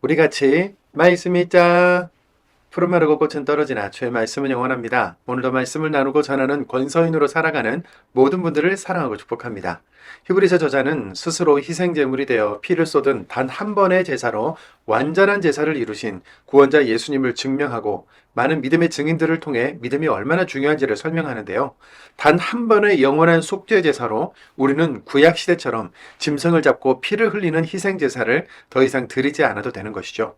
우리 같이 말씀 읽자. 푸른 마르고 꽃은 떨어지나 주의 말씀은 영원합니다. 오늘도 말씀을 나누고 전하는 권서인으로 살아가는 모든 분들을 사랑하고 축복합니다. 히브리서 저자는 스스로 희생제물이 되어 피를 쏟은 단 한 번의 제사로 완전한 제사를 이루신 구원자 예수님을 증명하고 많은 믿음의 증인들을 통해 믿음이 얼마나 중요한지를 설명하는데요. 단 한 번의 영원한 속죄 제사로 우리는 구약 시대처럼 짐승을 잡고 피를 흘리는 희생 제사를 더 이상 드리지 않아도 되는 것이죠.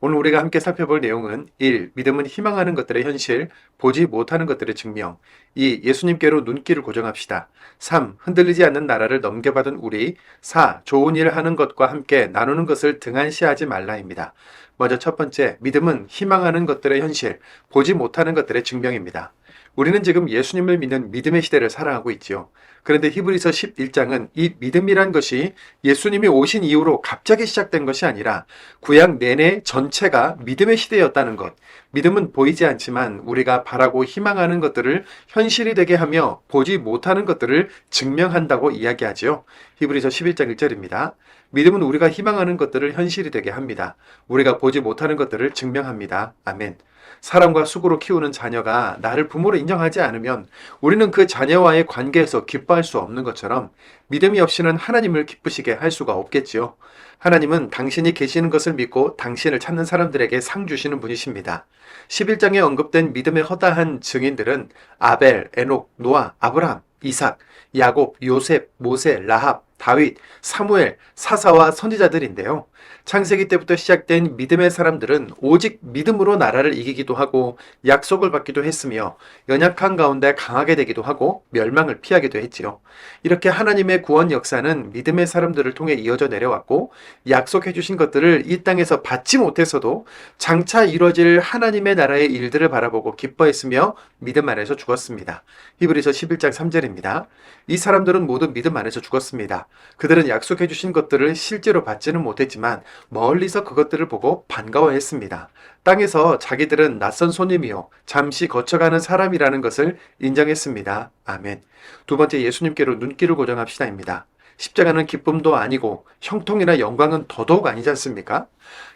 오늘 우리가 함께 살펴볼 내용은 1. 믿음은 희망하는 것들의 현실, 보지 못하는 것들의 증명. 2. 예수님께로 눈길을 고정합시다. 3. 흔들리지 않는 나라를 넘겨받은 우리. 4. 좋은 일을 하는 것과 함께 나누는 것을 등한시하지 말라입니다. 먼저 첫 번째, 믿음은 희망하는 것들의 현실, 보지 못하는 것들의 증명입니다. 우리는 지금 예수님을 믿는 믿음의 시대를 살아가고 있지요. 그런데 히브리서 11장은 이 믿음이란 것이 예수님이 오신 이후로 갑자기 시작된 것이 아니라 구약 내내 전체가 믿음의 시대였다는 것. 믿음은 보이지 않지만 우리가 바라고 희망하는 것들을 현실이 되게 하며 보지 못하는 것들을 증명한다고 이야기하지요. 히브리서 11장 1절입니다. 믿음은 우리가 희망하는 것들을 현실이 되게 합니다. 우리가 보지 못하는 것들을 증명합니다. 아멘. 사랑과 수고로 키우는 자녀가 나를 부모로 인정하지 않으면 우리는 그 자녀와의 관계에서 기뻐할 수 없는 것처럼 믿음이 없이는 하나님을 기쁘시게 할 수가 없겠지요. 하나님은 당신이 계시는 것을 믿고 당신을 찾는 사람들에게 상 주시는 분이십니다. 11장에 언급된 믿음의 허다한 증인들은 아벨, 에녹, 노아, 아브라함, 이삭, 야곱, 요셉, 모세, 라합, 다윗, 사무엘, 사사와 선지자들인데요. 창세기 때부터 시작된 믿음의 사람들은 오직 믿음으로 나라를 이기기도 하고 약속을 받기도 했으며 연약한 가운데 강하게 되기도 하고 멸망을 피하기도 했지요. 이렇게 하나님의 구원 역사는 믿음의 사람들을 통해 이어져 내려왔고 약속해 주신 것들을 이 땅에서 받지 못해서도 장차 이루어질 하나님의 나라의 일들을 바라보고 기뻐했으며 믿음 안에서 죽었습니다. 히브리서 11장 3절입니다. 이 사람들은 모두 믿음 안에서 죽었습니다. 그들은 약속해 주신 것들을 실제로 받지는 못했지만 멀리서 그것들을 보고 반가워했습니다. 땅에서 자기들은 낯선 손님이요 잠시 거쳐가는 사람이라는 것을 인정했습니다. 아멘. 두 번째, 예수님께로 눈길을 고정합시다입니다. 십자가는 기쁨도 아니고 형통이나 영광은 더더욱 아니지 않습니까?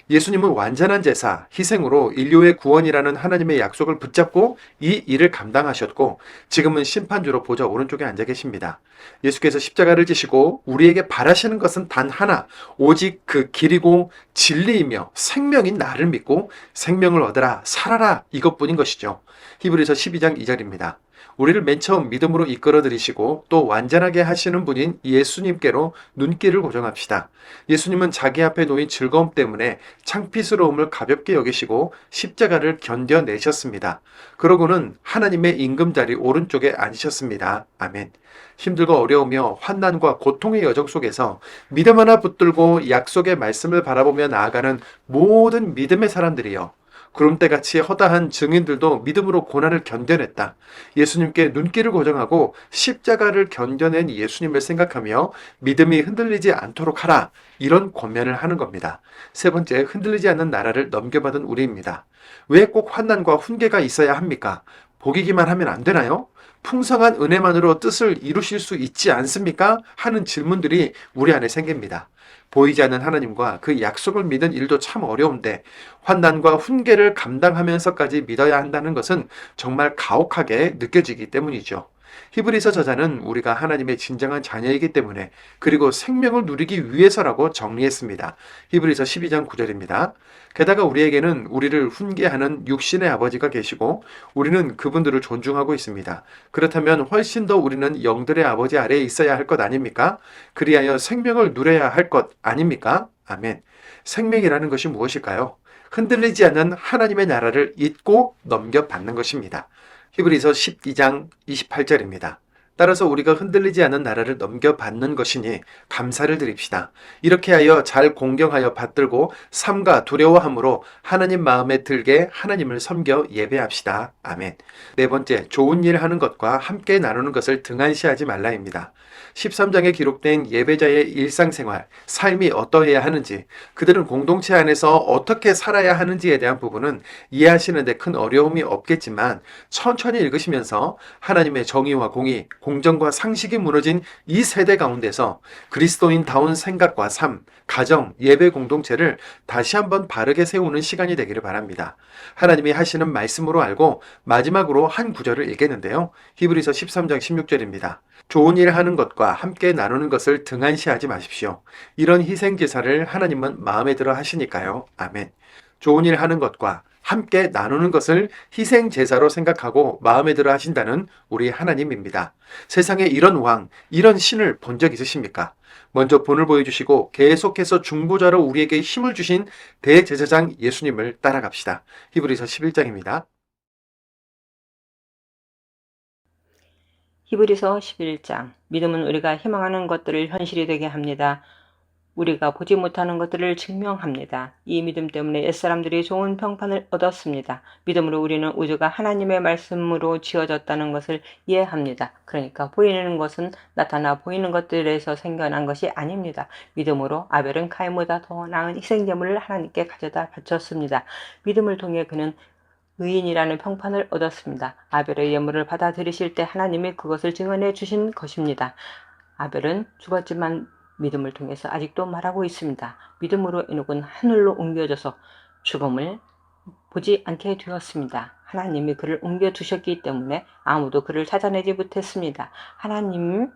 예수님은 완전한 제사, 희생으로 인류의 구원이라는 하나님의 약속을 붙잡고 이 일을 감당하셨고 지금은 심판주로 보좌 오른쪽에 앉아 계십니다. 예수께서 십자가를 지시고 우리에게 바라시는 것은 단 하나, 오직 그 길이고 진리이며 생명인 나를 믿고 생명을 얻으라, 살아라, 이것뿐인 것이죠. 히브리서 12장 2절입니다. 우리를 맨 처음 믿음으로 이끌어 들이시고 또 완전하게 하시는 분인 예수님께로 눈길을 고정합시다. 예수님은 자기 앞에 놓인 즐거움 때문에 창피스러움을 가볍게 여기시고 십자가를 견뎌내셨습니다. 그러고는 하나님의 임금자리 오른쪽에 앉으셨습니다. 아멘. 힘들고 어려우며 환난과 고통의 여정 속에서 믿음 하나 붙들고 약속의 말씀을 바라보며 나아가는 모든 믿음의 사람들이여, 구름대같이 허다한 증인들도 믿음으로 고난을 견뎌냈다. 예수님께 눈길을 고정하고 십자가를 견뎌낸 예수님을 생각하며 믿음이 흔들리지 않도록 하라. 이런 권면을 하는 겁니다. 세 번째, 흔들리지 않는 나라를 넘겨받은 우리입니다. 왜 꼭 환난과 훈계가 있어야 합니까? 복이기만 하면 안 되나요? 풍성한 은혜만으로 뜻을 이루실 수 있지 않습니까? 하는 질문들이 우리 안에 생깁니다. 보이지 않는 하나님과 그 약속을 믿는 일도 참 어려운데 환난과 훈계를 감당하면서까지 믿어야 한다는 것은 정말 가혹하게 느껴지기 때문이죠. 히브리서 저자는 우리가 하나님의 진정한 자녀이기 때문에 그리고 생명을 누리기 위해서라고 정리했습니다. 히브리서 12장 9절입니다. 게다가 우리에게는 우리를 훈계하는 육신의 아버지가 계시고 우리는 그분들을 존중하고 있습니다. 그렇다면 훨씬 더 우리는 영들의 아버지 아래에 있어야 할 것 아닙니까? 그리하여 생명을 누려야 할 것 아닙니까? 아멘. 생명이라는 것이 무엇일까요? 흔들리지 않는 하나님의 나라를 잊고 넘겨받는 것입니다. 히브리서 12장 28절입니다. 따라서 우리가 흔들리지 않는 나라를 넘겨받는 것이니 감사를 드립시다. 이렇게 하여 잘 공경하여 받들고 삼가 두려워함으로 하나님 마음에 들게 하나님을 섬겨 예배합시다. 아멘. 네 번째, 좋은 일 하는 것과 함께 나누는 것을 등한시하지 말라입니다. 13장에 기록된 예배자의 일상생활, 삶이 어떠해야 하는지, 그들은 공동체 안에서 어떻게 살아야 하는지에 대한 부분은 이해하시는 데 큰 어려움이 없겠지만 천천히 읽으시면서 하나님의 정의와 공의, 공정과 상식이 무너진 이 세대 가운데서 그리스도인다운 생각과 삶, 가정, 예배 공동체를 다시 한번 바르게 세우는 시간이 되기를 바랍니다. 하나님이 하시는 말씀으로 알고 마지막으로 한 구절을 읽겠는데요. 히브리서 13장 16절입니다. 좋은 일 하는 것과 함께 나누는 것을 등한시하지 마십시오. 이런 희생제사를 하나님은 마음에 들어 하시니까요. 아멘. 좋은 일 하는 것과 함께 나누는 것을 희생제사로 생각하고 마음에 들어 하신다는 우리 하나님입니다. 세상에 이런 왕, 이런 신을 본 적 있으십니까? 먼저 본을 보여주시고 계속해서 중보자로 우리에게 힘을 주신 대제사장 예수님을 따라갑시다. 히브리서 11장입니다. 히브리서 11장. 믿음은 우리가 희망하는 것들을 현실이 되게 합니다. 우리가 보지 못하는 것들을 증명합니다. 이 믿음 때문에 옛사람들이 좋은 평판을 얻었습니다. 믿음으로 우리는 우주가 하나님의 말씀으로 지어졌다는 것을 이해합니다. 그러니까 보이는 것은 나타나 보이는 것들에서 생겨난 것이 아닙니다. 믿음으로 아벨은 가인보다 더 나은 희생제물을 하나님께 가져다 바쳤습니다. 믿음을 통해 그는 의인이라는 평판을 얻었습니다. 아벨의 예물을 받아들이실 때 하나님이 그것을 증언해 주신 것입니다. 아벨은 죽었지만 믿음을 통해서 아직도 말하고 있습니다. 믿음으로 에녹은 하늘로 옮겨져서 죽음을 보지 않게 되었습니다. 하나님이 그를 옮겨두셨기 때문에 아무도 그를 찾아내지 못했습니다. 하나님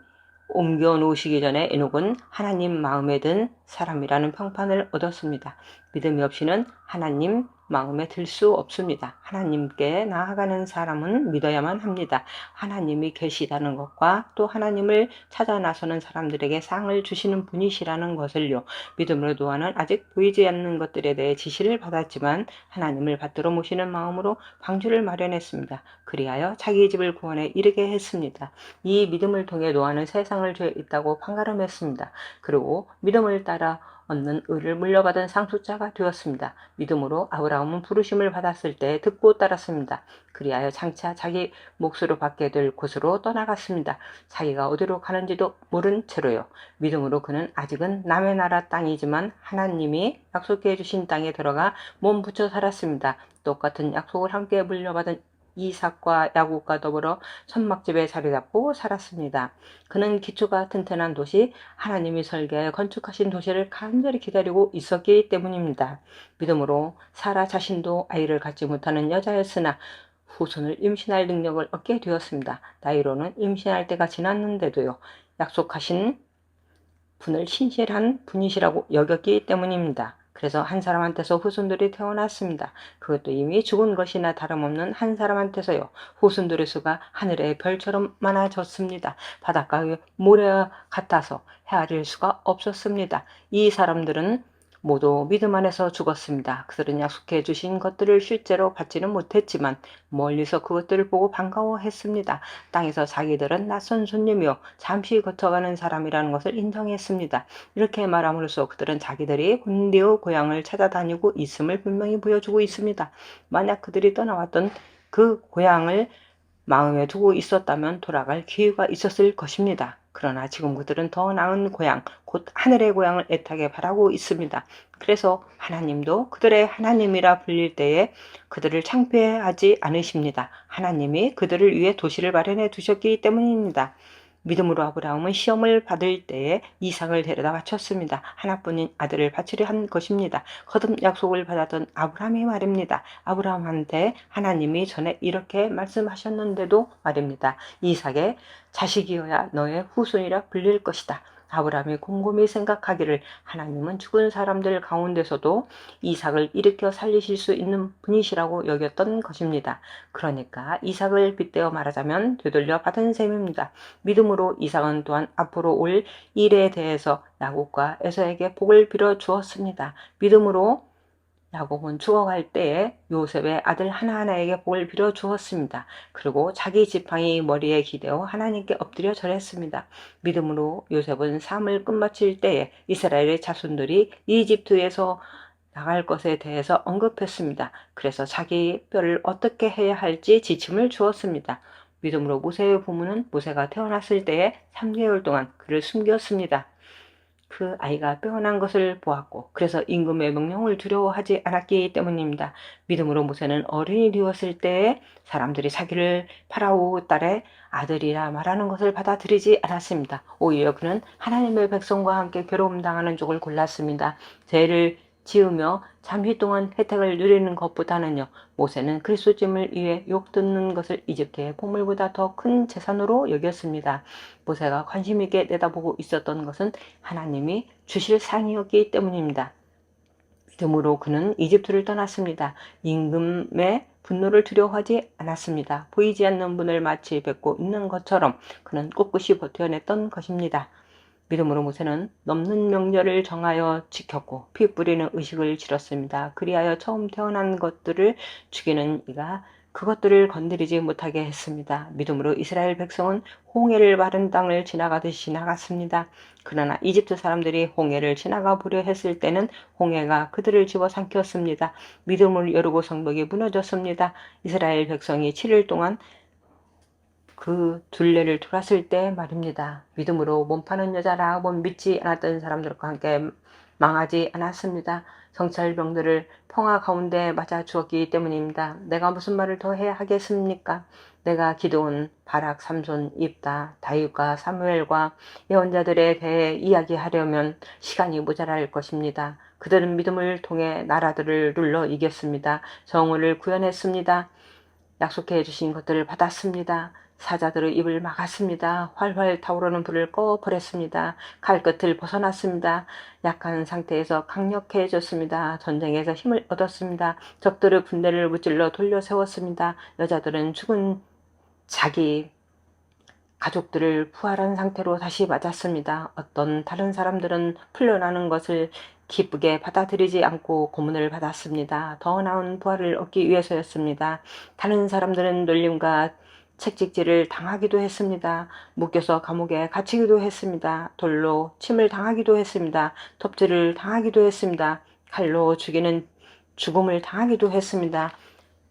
옮겨 놓으시기 전에 에녹은 하나님 마음에 든 사람이라는 평판을 얻었습니다. 믿음이 없이는 하나님 마음에 들 수 없습니다. 하나님께 나아가는 사람은 믿어야만 합니다. 하나님이 계시다는 것과 또 하나님을 찾아 나서는 사람들에게 상을 주시는 분이시라는 것을요. 믿음으로 노아는 아직 보이지 않는 것들에 대해 지시를 받았지만 하나님을 받들어 모시는 마음으로 방주를 마련했습니다. 그리하여 자기 집을 구원에 이르게 했습니다. 이 믿음을 통해 노아는 세상을 죄 있다고 판가름했습니다. 그리고 믿음을 따라 얻는 의를 물려받은 상속자가 되었습니다. 믿음으로 아브라함은 부르심을 받았을 때 듣고 따랐습니다. 그리하여 장차 자기 몫으로 받게 될 곳으로 떠나갔습니다. 자기가 어디로 가는지도 모른 채로요. 믿음으로 그는 아직은 남의 나라 땅이지만 하나님이 약속해 주신 땅에 들어가 몸 붙여 살았습니다. 똑같은 약속을 함께 물려받은 이삭과 야곱과 더불어 천막집에 자리 잡고 살았습니다. 그는 기초가 튼튼한 도시, 하나님이 설계하여 건축하신 도시를 간절히 기다리고 있었기 때문입니다. 믿음으로 사라 자신도 아이를 갖지 못하는 여자였으나 후손을 임신할 능력을 얻게 되었습니다. 나이로는 임신할 때가 지났는데도요. 약속하신 분을 신실한 분이시라고 여겼기 때문입니다. 그래서 한 사람한테서 후손들이 태어났습니다. 그것도 이미 죽은 것이나 다름없는 한 사람한테서요. 후손들의 수가 하늘의 별처럼 많아졌습니다. 바닷가의 모래와 같아서 헤아릴 수가 없었습니다. 이 사람들은 모두 믿음 안에서 죽었습니다. 그들은 약속해 주신 것들을 실제로 받지는 못했지만 멀리서 그것들을 보고 반가워했습니다. 땅에서 자기들은 낯선 손님이요 잠시 거쳐가는 사람이라는 것을 인정했습니다. 이렇게 말함으로써 그들은 자기들이 본디의 고향을 찾아다니고 있음을 분명히 보여주고 있습니다. 만약 그들이 떠나왔던 그 고향을 마음에 두고 있었다면 돌아갈 기회가 있었을 것입니다. 그러나 지금 그들은 더 나은 고향, 곧 하늘의 고향을 애타게 바라고 있습니다. 그래서 하나님도 그들의 하나님이라 불릴 때에 그들을 창피해하지 않으십니다. 하나님이 그들을 위해 도시를 마련해 두셨기 때문입니다. 믿음으로 아브라함은 시험을 받을 때에 이삭을 데려다 바쳤습니다. 하나뿐인 아들을 바치려 한 것입니다. 거듭 약속을 받았던 아브라함이 말입니다. 아브라함한테 하나님이 전에 이렇게 말씀하셨는데도 말입니다. 이삭의 자식이어야 너의 후손이라 불릴 것이다. 아브라함이 곰곰이 생각하기를 하나님은 죽은 사람들 가운데서도 이삭을 일으켜 살리실 수 있는 분이시라고 여겼던 것입니다. 그러니까 이삭을 빗대어 말하자면 되돌려 받은 셈입니다. 믿음으로 이삭은 또한 앞으로 올 일에 대해서 야곱과 에서에게 복을 빌어 주었습니다. 믿음으로 야곱은 죽어갈 때에 요셉의 아들 하나하나에게 복을 빌어 주었습니다. 그리고 자기 지팡이 머리에 기대어 하나님께 엎드려 절했습니다. 믿음으로 요셉은 삶을 끝마칠 때에 이스라엘의 자손들이 이집트에서 나갈 것에 대해서 언급했습니다. 그래서 자기 뼈를 어떻게 해야 할지 지침을 주었습니다. 믿음으로 모세의 부모는 모세가 태어났을 때에 3개월 동안 그를 숨겼습니다. 그 아이가 빼어난 것을 보았고 그래서 임금의 명령을 두려워하지 않았기 때문입니다. 믿음으로 모세는 어른이 되었을 때에 사람들이 자기를 파라오 딸의 아들이라 말하는 것을 받아들이지 않았습니다. 오히려 그는 하나님의 백성과 함께 괴로움 당하는 쪽을 골랐습니다. 죄를 지으며 잠시 동안 혜택을 누리는 것보다는요. 모세는 그리스도됨을 위해 욕 듣는 것을 이집트의 보물보다 더 큰 재산으로 여겼습니다. 모세가 관심 있게 내다보고 있었던 것은 하나님이 주실 상이었기 때문입니다. 믿음으로 그는 이집트를 떠났습니다. 임금의 분노를 두려워하지 않았습니다. 보이지 않는 분을 마치 뵙고 있는 것처럼 그는 꿋꿋이 버텨냈던 것입니다. 믿음으로 모세는 넘는 명절을 정하여 지켰고 피 뿌리는 의식을 치렀습니다. 그리하여 처음 태어난 것들을 죽이는 이가 그것들을 건드리지 못하게 했습니다. 믿음으로 이스라엘 백성은 홍해를 마른 땅을 지나가듯이 지나갔습니다. 그러나 이집트 사람들이 홍해를 지나가 보려 했을 때는 홍해가 그들을 집어삼켰습니다. 믿음을 여르고 성벽이 무너졌습니다. 이스라엘 백성이 7일 동안 그 둘레를 돌았을 때 말입니다. 믿음으로 몸 파는 여자 라합은 믿지 않았던 사람들과 함께 망하지 않았습니다. 정찰병들을 평화 가운데 맞아 주었기 때문입니다. 내가 무슨 말을 더 해야 하겠습니까? 내가 기드온, 바락, 삼손, 입다, 다윗과 사무엘과 예언자들에 대해 이야기하려면 시간이 모자랄 것입니다. 그들은 믿음을 통해 나라들을 눌러 이겼습니다. 정오를 구현했습니다. 약속해 주신 것들을 받았습니다. 사자들의 입을 막았습니다. 활활 타오르는 불을 꺼버렸습니다. 칼끝을 벗어났습니다. 약한 상태에서 강력해졌습니다. 전쟁에서 힘을 얻었습니다. 적들의 군대를 무찔러 돌려 세웠습니다. 여자들은 죽은 자기 가족들을 부활한 상태로 다시 맞았습니다. 어떤 다른 사람들은 풀려나는 것을 기쁘게 받아들이지 않고 고문을 받았습니다. 더 나은 부활을 얻기 위해서였습니다. 다른 사람들은 놀림과 책찍질을 당하기도 했습니다. 묶여서 감옥에 갇히기도 했습니다. 돌로 침을 당하기도 했습니다. 톱질을 당하기도 했습니다. 칼로 죽이는 죽음을 당하기도 했습니다.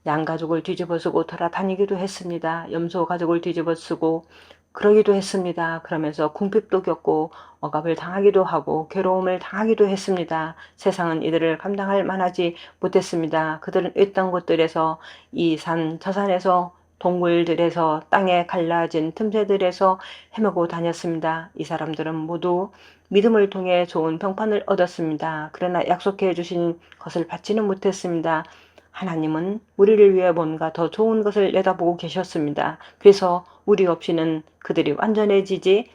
양 가족을 뒤집어쓰고 돌아다니기도 했습니다. 염소 가족을 뒤집어쓰고 그러기도 했습니다. 그러면서 궁핍도 겪고 억압을 당하기도 하고 괴로움을 당하기도 했습니다. 세상은 이들을 감당할 만하지 못했습니다. 그들은 있던 곳들에서 이 산, 저 산에서 동굴들에서 땅에 갈라진 틈새들에서 헤매고 다녔습니다. 이 사람들은 모두 믿음을 통해 좋은 평판을 얻었습니다. 그러나 약속해 주신 것을 받지는 못했습니다. 하나님은 우리를 위해 뭔가 더 좋은 것을 내다보고 계셨습니다. 그래서 우리 없이는 그들이 완전해지지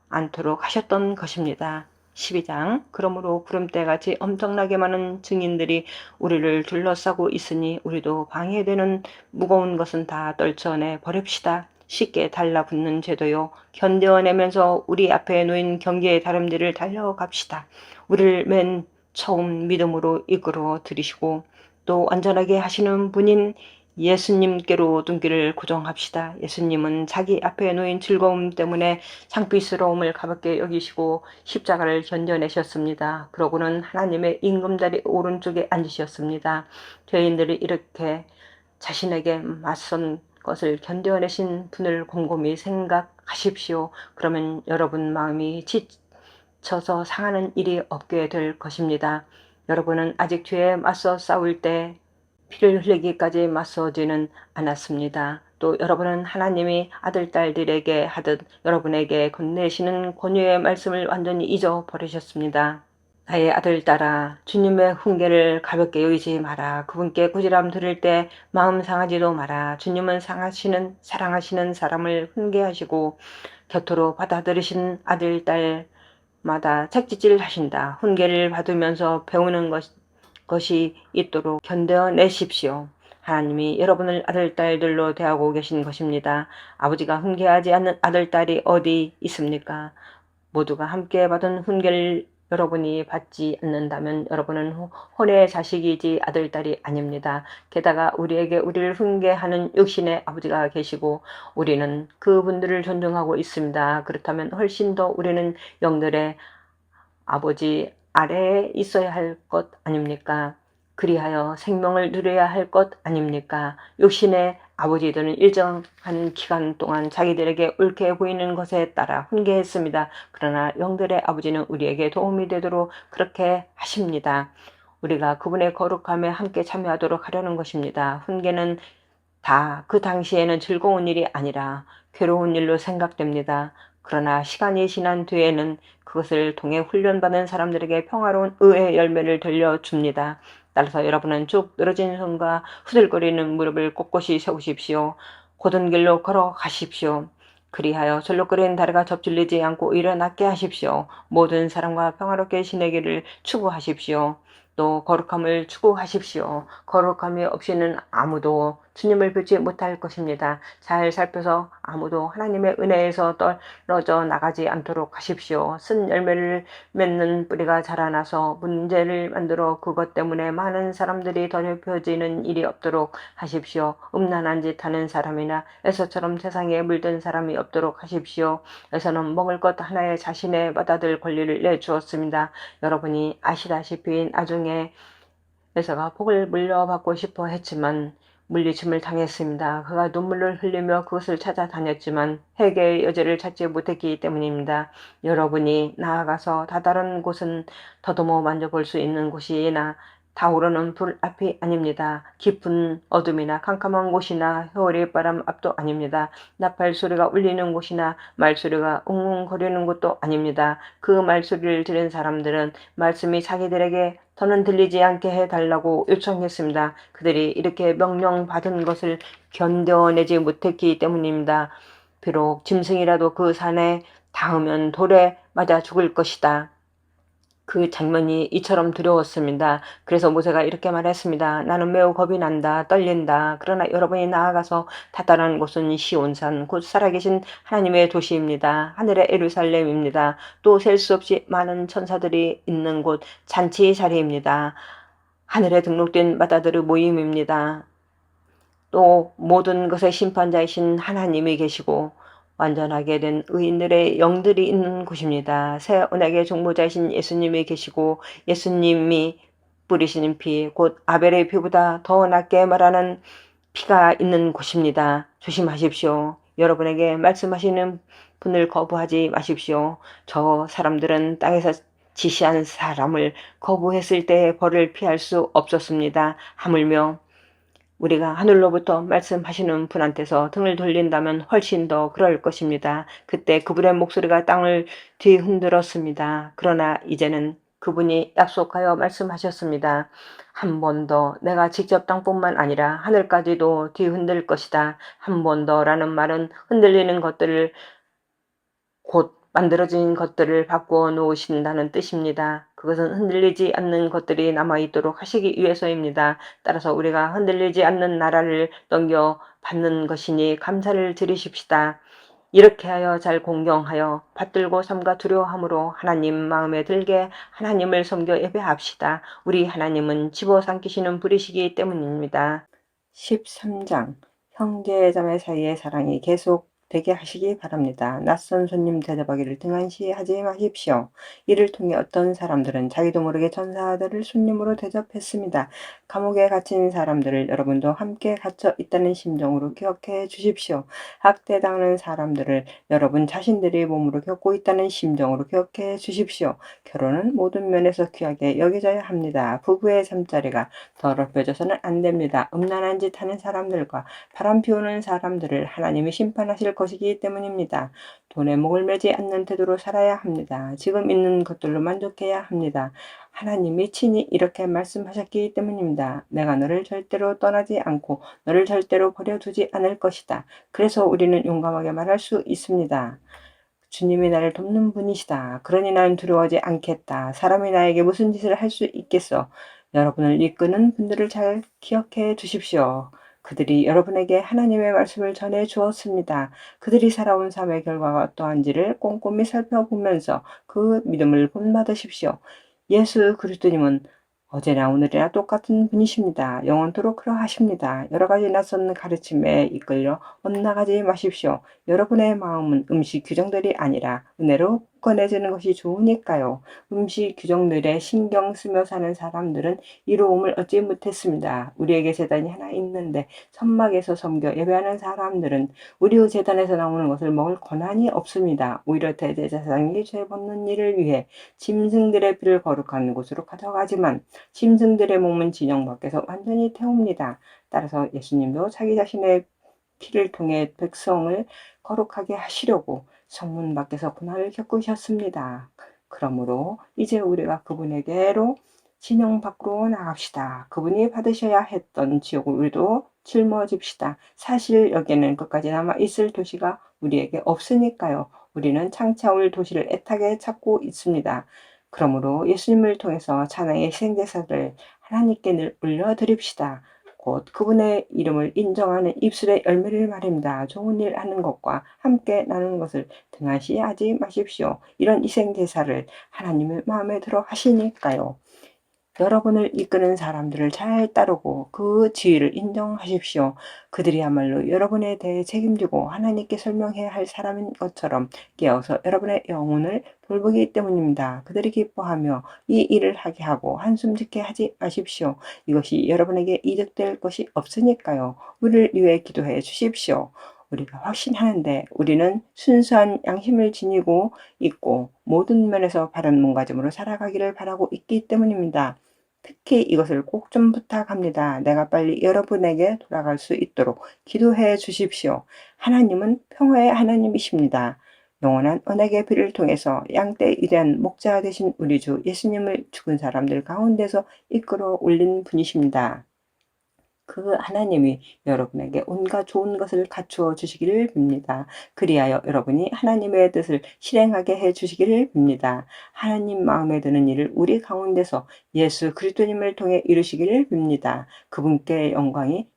않도록 하셨던 것입니다. 12장 그러므로 구름대같이 엄청나게 많은 증인들이 우리를 둘러싸고 있으니 우리도 방해되는 무거운 것은 다 떨쳐내 버립시다. 쉽게 달라붙는 죄도요. 견뎌내면서 우리 앞에 놓인 경계의 다름들을 달려갑시다. 우리를 맨 처음 믿음으로 이끌어 들이시고 또 안전하게 하시는 분인 예수님께로 눈길을 고정합시다. 예수님은 자기 앞에 놓인 즐거움 때문에 창피스러움을 가볍게 여기시고 십자가를 견뎌내셨습니다. 그러고는 하나님의 임금자리 오른쪽에 앉으셨습니다. 죄인들이 이렇게 자신에게 맞선 것을 견뎌내신 분을 곰곰이 생각하십시오. 그러면 여러분 마음이 지쳐서 상하는 일이 없게 될 것입니다. 여러분은 아직 죄에 맞서 싸울 때 피를 흘리기까지 맞서지는 않았습니다. 또 여러분은 하나님이 아들, 딸들에게 하듯 여러분에게 건네시는 권유의 말씀을 완전히 잊어버리셨습니다. 나의 아들, 딸아, 주님의 훈계를 가볍게 여기지 마라. 그분께 꾸지람 들을 때 마음 상하지도 마라. 주님은 사랑하시는 사람을 훈계하시고 곁으로 받아들이신 아들, 딸마다 책짓질 하신다. 훈계를 받으면서 배우는 것이 있도록 견뎌내십시오. 하나님이 여러분을 아들, 딸들로 대하고 계신 것입니다. 아버지가 훈계하지 않는 아들, 딸이 어디 있습니까? 모두가 함께 받은 훈계를 여러분이 받지 않는다면 여러분은 혼의 자식이지 아들, 딸이 아닙니다. 게다가 우리를 훈계하는 육신의 아버지가 계시고 우리는 그분들을 존중하고 있습니다. 그렇다면 훨씬 더 우리는 영들의 아버지 아래에 있어야 할 것 아닙니까? 그리하여 생명을 누려야 할 것 아닙니까? 육신의 아버지들은 일정한 기간 동안 자기들에게 옳게 보이는 것에 따라 훈계했습니다. 그러나 영들의 아버지는 우리에게 도움이 되도록 그렇게 하십니다. 우리가 그분의 거룩함에 함께 참여하도록 하려는 것입니다. 훈계는 다 그 당시에는 즐거운 일이 아니라 괴로운 일로 생각됩니다. 그러나 시간이 지난 뒤에는 그것을 통해 훈련받은 사람들에게 평화로운 의의 열매를 들려줍니다. 따라서 여러분은 쭉 늘어진 손과 후들거리는 무릎을 꼿꼿이 세우십시오. 곧은 길로 걸어가십시오. 그리하여 절룩거리는 다리가 접질리지 않고 오히려 낫게 하십시오. 모든 사람과 평화롭게 지내기를 추구하십시오. 또 거룩함을 추구하십시오. 거룩함이 없이는 아무도 주님을 뵙지 못할 것입니다. 잘 살펴서 아무도 하나님의 은혜에서 떨어져 나가지 않도록 하십시오. 쓴 열매를 맺는 뿌리가 자라나서 문제를 만들어 그것 때문에 많은 사람들이 더럽혀지는 일이 없도록 하십시오. 음란한 짓 하는 사람이나 에서처럼 세상에 물든 사람이 없도록 하십시오. 에서는 먹을 것 하나에 자신의 받아들 권리를 내주었습니다. 여러분이 아시다시피 나중에 에서가 복을 물려받고 싶어 했지만 물리침을 당했습니다. 그가 눈물을 흘리며 그것을 찾아다녔지만 회개의 여지를 찾지 못했기 때문입니다. 여러분이 나아가서 다다른 곳은 더듬어 만져볼 수 있는 곳이나 타오르는 불 앞이 아닙니다. 깊은 어둠이나 캄캄한 곳이나 겨울의 바람 앞도 아닙니다. 나팔 소리가 울리는 곳이나 말소리가 웅웅거리는 곳도 아닙니다. 그 말소리를 들은 사람들은 말씀이 자기들에게 더는 들리지 않게 해달라고 요청했습니다. 그들이 이렇게 명령받은 것을 견뎌내지 못했기 때문입니다. 비록 짐승이라도 그 산에 닿으면 돌에 맞아 죽을 것이다. 그 장면이 이처럼 두려웠습니다. 그래서 모세가 이렇게 말했습니다. 나는 매우 겁이 난다. 떨린다. 그러나 여러분이 나아가서 다다른 곳은 시온산, 곧 살아계신 하나님의 도시입니다. 하늘의 예루살렘입니다. 또 셀 수 없이 많은 천사들이 있는 곳 잔치 자리입니다. 하늘에 등록된 마다들의 모임입니다. 또 모든 것의 심판자이신 하나님이 계시고 완전하게 된 의인들의 영들이 있는 곳입니다. 새 언약의 종보자이신 예수님이 계시고 예수님이 뿌리시는 피, 곧 아벨의 피보다 더 낫게 말하는 피가 있는 곳입니다. 조심하십시오. 여러분에게 말씀하시는 분을 거부하지 마십시오. 저 사람들은 땅에서 지시한 사람을 거부했을 때의 벌을 피할 수 없었습니다. 하물며 우리가 하늘로부터 말씀하시는 분한테서 등을 돌린다면 훨씬 더 그럴 것입니다. 그때 그분의 목소리가 땅을 뒤흔들었습니다. 그러나 이제는 그분이 약속하여 말씀하셨습니다. 한 번 더 내가 직접 땅뿐만 아니라 하늘까지도 뒤흔들 것이다. 한 번 더라는 말은 흔들리는 것들을 곧 만들어진 것들을 바꾸어 놓으신다는 뜻입니다. 그것은 흔들리지 않는 것들이 남아있도록 하시기 위해서입니다. 따라서 우리가 흔들리지 않는 나라를 넘겨받는 것이니 감사를 드리십시다. 이렇게 하여 잘 공경하여 받들고 삼가 두려워함으로 하나님 마음에 들게 하나님을 섬겨 예배합시다. 우리 하나님은 집어삼키시는 분이시기 때문입니다. 13장 형제자매 사이의 사랑이 계속 되게 하시기 바랍니다. 낯선 손님 대접하기를 등한시하지 마십시오. 이를 통해 어떤 사람들은 자기도 모르게 전사들을 손님으로 대접했습니다. 감옥에 갇힌 사람들을 여러분도 함께 갇혀 있다는 심정으로 기억해 주십시오. 학대당하는 사람들을 여러분 자신들이 몸으로 겪고 있다는 심정으로 기억해 주십시오. 결혼은 모든 면에서 귀하게 여겨져야 합니다. 부부의 잠자리가 더럽혀져서는 안 됩니다. 음란한 짓 하는 사람들과 바람 피우는 사람들을 하나님이 심판하실 것이기 때문입니다. 돈에 목을 매지 않는 태도로 살아야 합니다. 지금 있는 것들로 만족해야 합니다. 하나님이 친히 이렇게 말씀하셨기 때문입니다. 내가 너를 절대로 떠나지 않고 너를 절대로 버려두지 않을 것이다. 그래서 우리는 용감하게 말할 수 있습니다. 주님이 나를 돕는 분이시다. 그러니 나는 두려워하지 않겠다. 사람이 나에게 무슨 짓을 할 수 있겠어. 여러분을 이끄는 분들을 잘 기억해 두십시오. 그들이 여러분에게 하나님의 말씀을 전해 주었습니다. 그들이 살아온 삶의 결과가 어떠한지를 꼼꼼히 살펴보면서 그 믿음을 본받으십시오. 예수 그리스도님은 어제나 오늘이나 똑같은 분이십니다. 영원토록 그러하십니다. 여러 가지 낯선 가르침에 이끌려 엇나가지 마십시오. 여러분의 마음은 음식 규정들이 아니라 은혜로 꺼내주는 것이 좋으니까요. 음식 규정들에 신경 쓰며 사는 사람들은 이로움을 얻지 못했습니다. 우리에게 제단이 하나 있는데 천막에서 섬겨 예배하는 사람들은 우리 제단에서 나오는 것을 먹을 권한이 없습니다. 오히려 대제사장이 죄 벗는 일을 위해 짐승들의 피를 거룩한 곳으로 가져가지만 짐승들의 몸은 진영 밖에서 완전히 태웁니다. 따라서 예수님도 자기 자신의 피를 통해 백성을 거룩하게 하시려고 성문 밖에서 고난을 겪으셨습니다. 그러므로 이제 우리가 그분에게로 진영 밖으로 나갑시다. 그분이 받으셔야 했던 지옥을 우리도 짊어집시다. 사실 여기에는 끝까지 남아있을 도시가 우리에게 없으니까요. 우리는 창차올 도시를 애타게 찾고 있습니다. 그러므로 예수님을 통해서 찬양의 희생제사를 하나님께 늘 올려드립시다. 곧 그분의 이름을 인정하는 입술의 열매를 말입니다. 좋은 일 하는 것과 함께 나누는 것을 등한시하지 마십시오. 이런 희생제사를 하나님의 마음에 들어 하시니까요. 여러분을 이끄는 사람들을 잘 따르고 그 지위를 인정하십시오. 그들이야말로 여러분에 대해 책임지고 하나님께 설명해야 할 사람인 것처럼 깨어서 여러분의 영혼을 돌보기 때문입니다. 그들이 기뻐하며 이 일을 하게 하고 한숨 짓게 하지 마십시오. 이것이 여러분에게 이득될 것이 없으니까요. 우리를 위해 기도해 주십시오. 우리가 확신하는데 우리는 순수한 양심을 지니고 있고 모든 면에서 바른 몸가짐으로 살아가기를 바라고 있기 때문입니다. 특히 이것을 꼭 좀 부탁합니다. 내가 빨리 여러분에게 돌아갈 수 있도록 기도해 주십시오. 하나님은 평화의 하나님이십니다. 영원한 언약의 피를 통해서 양떼 위대한 목자 되신 우리 주 예수님을 죽은 사람들 가운데서 이끌어 올린 분이십니다. 그 하나님이 여러분에게 온갖 좋은 것을 갖추어 주시기를 빕니다. 그리하여 여러분이 하나님의 뜻을 실행하게 해 주시기를 빕니다. 하나님 마음에 드는 일을 우리 가운데서 예수 그리스도님을 통해 이루시기를 빕니다. 그분께 영광이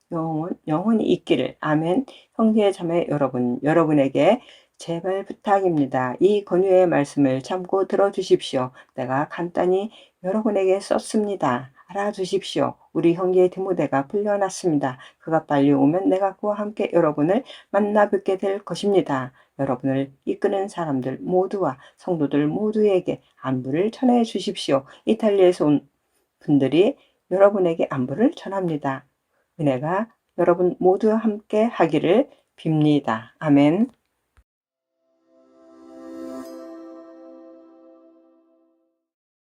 영원히 있기를. 아멘. 형제 자매 여러분, 여러분에게 제발 부탁입니다. 이 권유의 말씀을 참고 들어주십시오. 내가 간단히 여러분에게 썼습니다. 알아주십시오. 우리 형제 디모데가 풀려났습니다. 그가 빨리 오면 내가 그와 함께 여러분을 만나 뵙게 될 것입니다. 여러분을 이끄는 사람들 모두와 성도들 모두에게 안부를 전해 주십시오. 이탈리아에서 온 분들이 여러분에게 안부를 전합니다. 은혜가 여러분 모두와 함께 하기를 빕니다. 아멘.